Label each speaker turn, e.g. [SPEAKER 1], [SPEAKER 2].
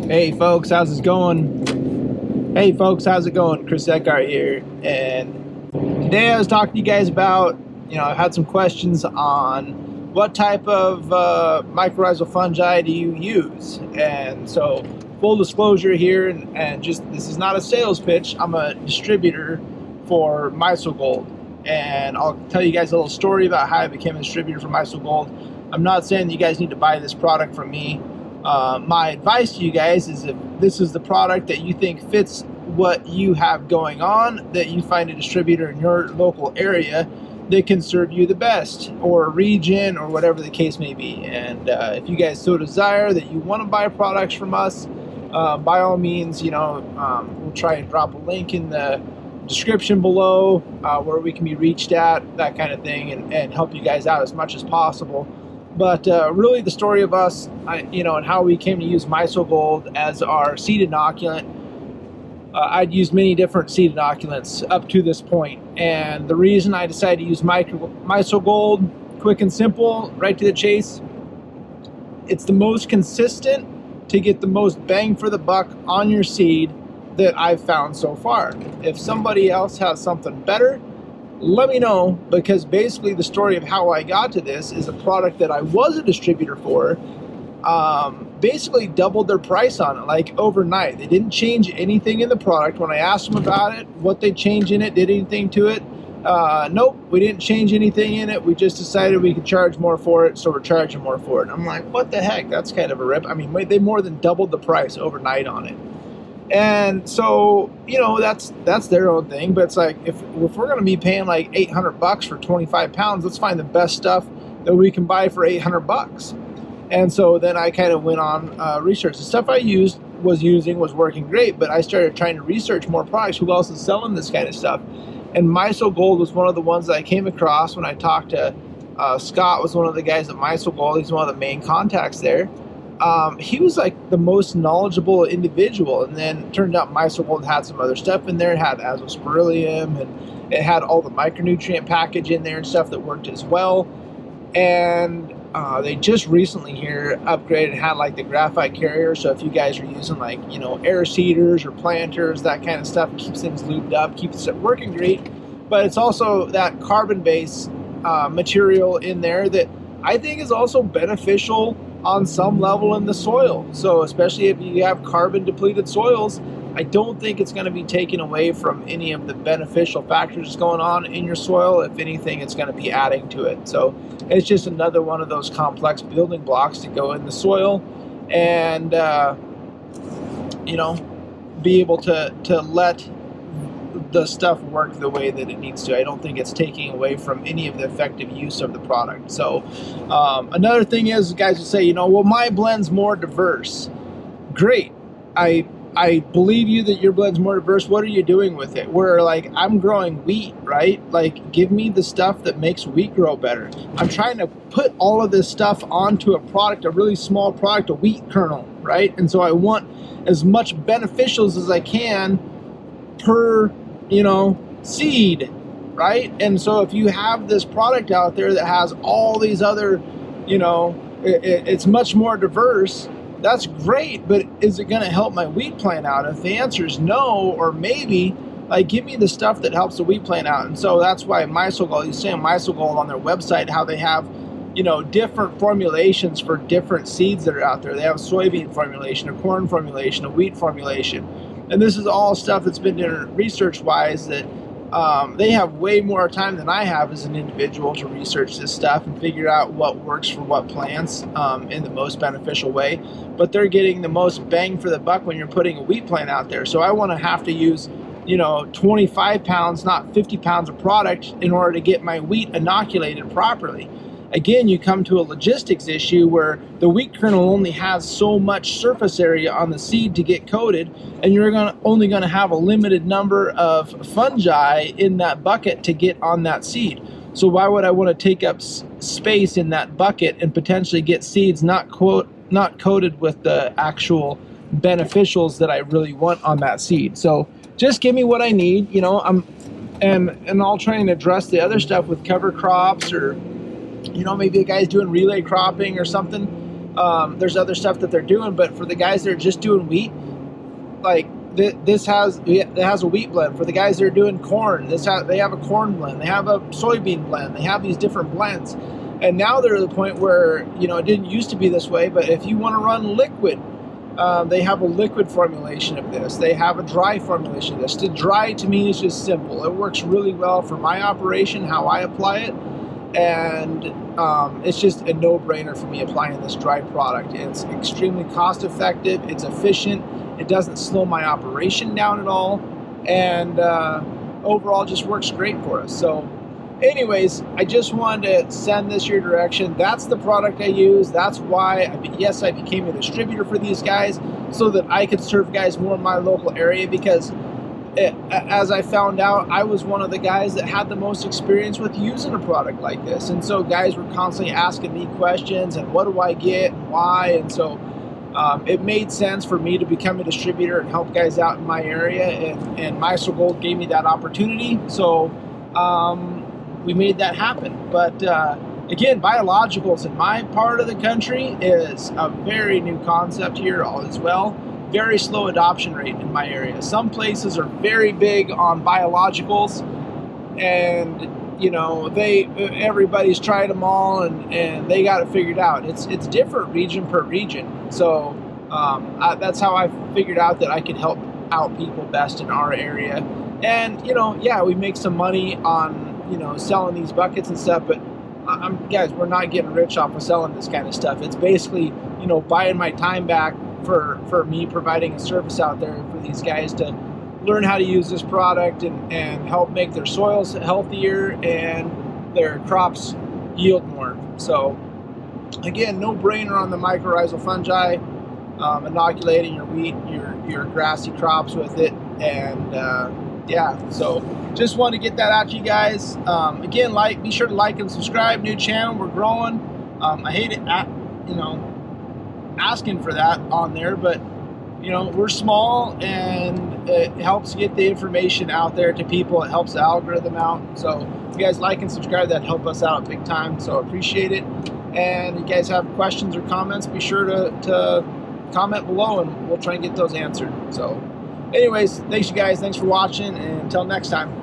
[SPEAKER 1] Hey folks, how's it going? Hey folks, how's it going? Chris Eckhart here, and today I was talking to you guys about, I had some questions on what type of mycorrhizal fungi do you use, and so full disclosure here, and just this is not a sales pitch. I'm a distributor for MySoGold, and I'll tell you guys a little story about how I became a distributor for MySoGold. I'm not saying that you guys need to buy this product from me. My advice to you guys is if this is the product that you think fits what you have going on, that you find a distributor in your local area that can serve you the best, or a region, or whatever the case may be. And if you guys so desire that you want to buy products from us, by all means, we'll try and drop a link in the description below where we can be reached at, that kind of thing, and help you guys out as much as possible. But really the story of us, and how we came to use MySoGold as our seed inoculant. I'd used many different seed inoculants up to this point. And the reason I decided to use MySoGold, quick and simple, right to the chase, it's the most consistent to get the most bang for the buck on your seed that I've found so far. If somebody else has something better, let me know, because basically the story of how I got to this is a product that I was a distributor for, basically doubled their price on it, like overnight. They didn't change anything in the product. When I asked them about it, what they changed in it, did anything to it, nope, we didn't change anything in it. We just decided we could charge more for it, so we're charging more for it. I'm like, what the heck? That's kind of a rip. I mean, they more than doubled the price overnight on it. And so, that's their own thing. But it's like, if we're going to be paying like $800 for 25 pounds, let's find the best stuff that we can buy for $800. And so then I kind of went on research. The stuff I was working great, but I started trying to research more products. Who else is selling this kind of stuff? And MySoGold was one of the ones that I came across when I talked to Scott, was one of the guys at MySoGold. He's one of the main contacts there. He was like the most knowledgeable individual, and then it turned out MySoGold had some other stuff in there. It had azospirillum, and it had all the micronutrient package in there and stuff that worked as well. And they just recently here upgraded and had like the graphite carrier. So if you guys are using like, air seeders or planters, that kind of stuff, it keeps things lubed up, keeps it working great. But it's also that carbon-based material in there that I think is also beneficial on some level in the soil. So especially if you have carbon depleted soils, I don't think it's going to be taken away from any of the beneficial factors going on in your soil. If anything, it's going to be adding to it. So it's just another one of those complex building blocks to go in the soil and, be able to let the stuff work the way that it needs to. I don't think it's taking away from any of the effective use of the product. So another thing is, guys will say, well, my blend's more diverse. Great. I believe you that your blend's more diverse. What are you doing with it? Where like I'm growing wheat, right? Like give me the stuff that makes wheat grow better. I'm trying to put all of this stuff onto a product, a really small product, a wheat kernel, right? And so I want as much beneficials as I can per seed, right? And so if you have this product out there that has all these other, it's much more diverse, that's great, but is it going to help my wheat plant out? If the answer is no, or maybe, like give me the stuff that helps the wheat plant out. And so that's why MySoGold, you see on MySoGold on their website, how they have, different formulations for different seeds that are out there. They have a soybean formulation, a corn formulation, a wheat formulation. And this is all stuff that's been done research-wise that they have way more time than I have as an individual to research this stuff and figure out what works for what plants in the most beneficial way. But they're getting the most bang for the buck when you're putting a wheat plant out there. So I want to have to use, 25 pounds, not 50 pounds of product in order to get my wheat inoculated properly. Again, you come to a logistics issue where the wheat kernel only has so much surface area on the seed to get coated, and you're only going to have a limited number of fungi in that bucket to get on that seed. So why would I want to take up space in that bucket and potentially get seeds not coated with the actual beneficials that I really want on that seed? So just give me what I need. And I'll try and address the other stuff with cover crops, or maybe a guy's doing relay cropping or something. There's other stuff that they're doing, but for the guys that are just doing wheat, like it has a wheat blend. For the guys that are doing corn, they have a corn blend. They have a soybean blend. They have these different blends, and now they're at the point where it didn't used to be this way. But if you want to run liquid, they have a liquid formulation of this. They have a dry formulation of this. The dry to me is just simple. It works really well for my operation, how I apply it, and it's just a no-brainer for me applying this dry product. It's extremely cost-effective. It's efficient. It doesn't slow my operation down at all, and overall just works great for us. So anyways, I just wanted to send this your direction. That's the product I use. That's why I became a distributor for these guys, so that I could serve guys more in my local area, because as I found out, I was one of the guys that had the most experience with using a product like this. And so guys were constantly asking me questions, and what do I get and why? And so it made sense for me to become a distributor and help guys out in my area, and Maestro Gold gave me that opportunity. So we made that happen. But again, biologicals in my part of the country is a very new concept here as well. Very slow adoption rate in my area. Some places are very big on biologicals, and everybody's tried them all, and they got it figured out. It's different region per region. So that's how I figured out that I could help out people best in our area. And we make some money on selling these buckets and stuff, but guys, we're not getting rich off of selling this kind of stuff. It's basically buying my time back for me providing a service out there for these guys to learn how to use this product and help make their soils healthier and their crops yield more. So again, no brainer on the mycorrhizal fungi, inoculating your wheat, your grassy crops with it. And so just want to get that out to you guys. Again, be sure to like and subscribe. New channel, we're growing. I hate it asking for that on there, but we're small, and it helps get the information out there to people. It helps the algorithm out. So if you guys like and subscribe, that help us out big time. So appreciate it. And if you guys have questions or comments, be sure to comment below, and we'll try and get those answered. So anyways, thanks you guys. Thanks for watching, and until next time.